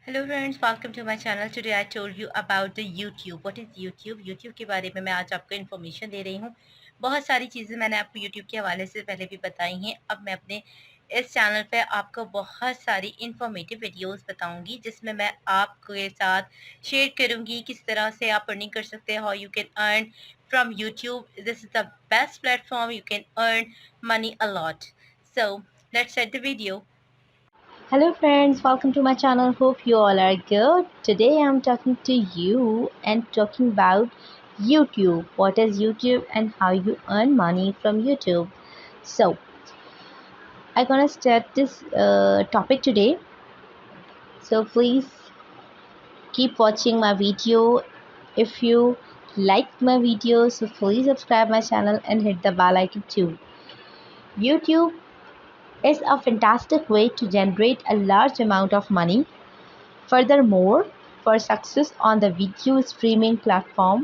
Hello friends, welcome to my channel. Today I told you about the YouTube. What is YouTube? YouTube के बारे में मैं आज आपको इन्फॉर्मेशन दे रही हूँ। बहुत सारी चीज़ें मैंने आपको यूट्यूब के हवाले से पहले भी बताई हैं। अब मैं अपने इस चैनल पे आपको बहुत सारी इन्फॉर्मेटिव वीडियोस बताऊंगी, जिसमें मैं आपके साथ शेयर करूंगी किस तरह से आप अर्निंग कर सकते हैं। How you can earn from YouTube. This is the best platform, you can earn money a lot. So let's start the video. Hello friends, welcome to my channel. Hope you all are good. Today I'm talking to you and talking about YouTube. What is YouTube and how you earn money from YouTube? So I'm gonna start this topic today. So please keep watching my video. If you like my video, so please subscribe my channel and hit the bell icon too. YouTube is a fantastic way to generate a large amount of money. Furthermore, for success on the video streaming platform,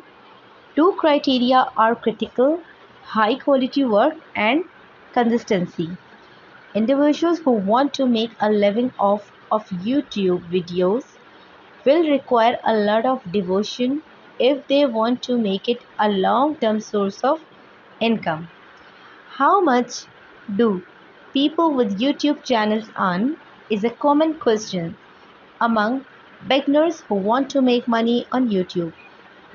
two criteria are critical: high quality work and consistency. Individuals who want to make a living of YouTube videos will require a lot of devotion if they want to make it a long-term source of income. How much do people with YouTube channels earn is a common question among beginners who want to make money on YouTube.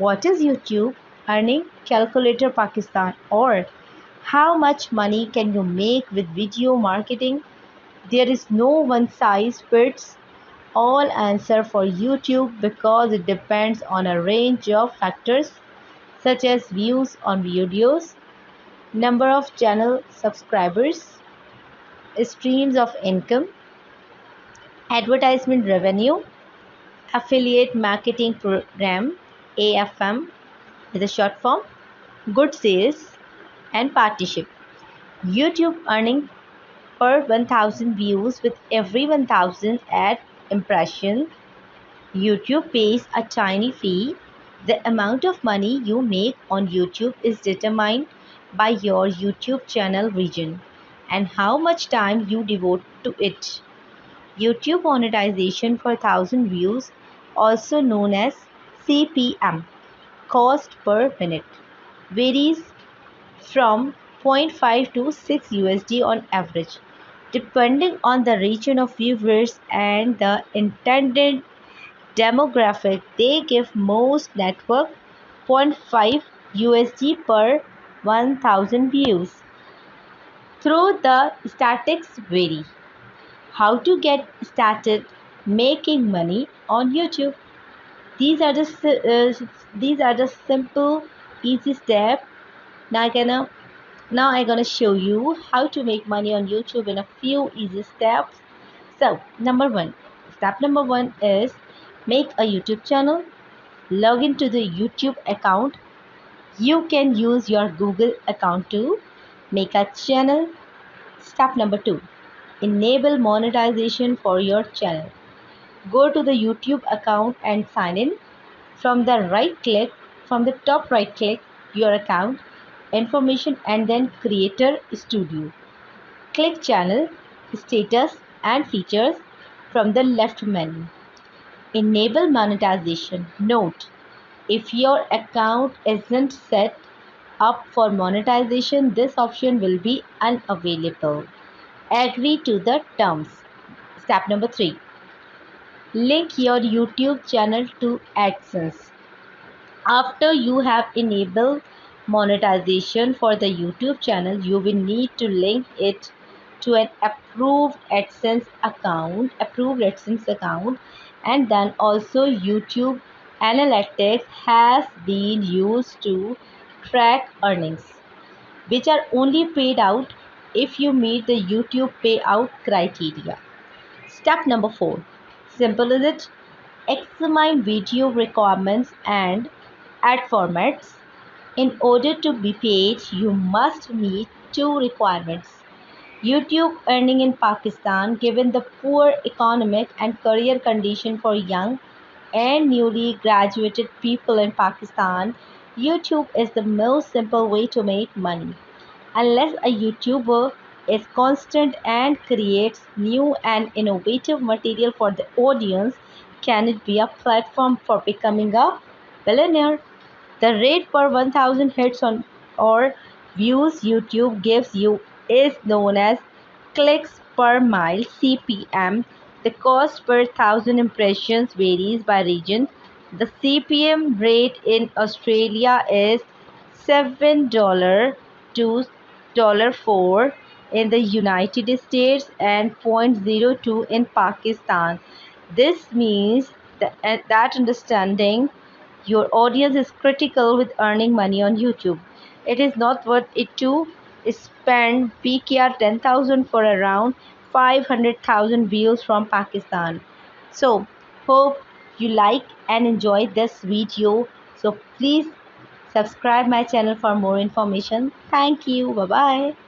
What is YouTube Earning Calculator Pakistan, or how much money can you make with video marketing? There is no one size fits all answer for YouTube because it depends on a range of factors such as views on videos, number of channel subscribers, streams of income, advertisement revenue, affiliate marketing program, AFM is a short form, good sales, and partnership. YouTube earning per 1000 views with every 1000 ad impression. YouTube pays a tiny fee. The amount of money you make on YouTube is determined by your YouTube channel region and how much time you devote to it. YouTube monetization per 1000 views, also known as CPM, cost per minute, varies from zero point 0.5 to 6 USD on average, depending on the region of viewers and the intended demographic. They give most network zero point 0.5 USD per 1000 views. Though the statistics vary. How to get started making money on YouTube. These are the simple, easy steps. Now I'm gonna show you how to make money on YouTube in a few easy steps. So step number one is make a YouTube channel. Log into the YouTube account. You can use your Google account to make a channel. Step number two, enable monetization for your channel. Go to the YouTube account and sign in. From the top right click your account information and then Creator Studio. Click Channel, Status and Features from the left menu. Enable monetization. Note: if your account isn't set up for monetization, this option will be unavailable. Agree to the terms. Step number 3. Link your YouTube channel to AdSense. After you have enabled monetization for the YouTube channel, you will need to link it to an approved AdSense account, and then also YouTube Analytics has been used to track earnings, which are only paid out if you meet the YouTube payout criteria. Step number 4. Simple is it? Examine video requirements and ad formats. In order to be paid, you must meet two requirements. YouTube earning in Pakistan. Given the poor economic and career condition for young and newly graduated people in Pakistan, YouTube is the most simple way to make money. Unless a YouTuber is constant and creates new and innovative material for the audience, can it be a platform for becoming a billionaire? The rate per 1000 hits on or views YouTube gives you is known as clicks per mile (CPM). The cost per 1000 impressions varies by region. The CPM rate in Australia is $7 to $4 in the United States and 0.02 in Pakistan. This means that understanding your audience is critical with earning money on YouTube. It is not worth it to spend PKR 10,000 for around 500,000 views from Pakistan. So, hope you like and enjoy this video. So, please subscribe my channel for more information. Thank you. Bye bye.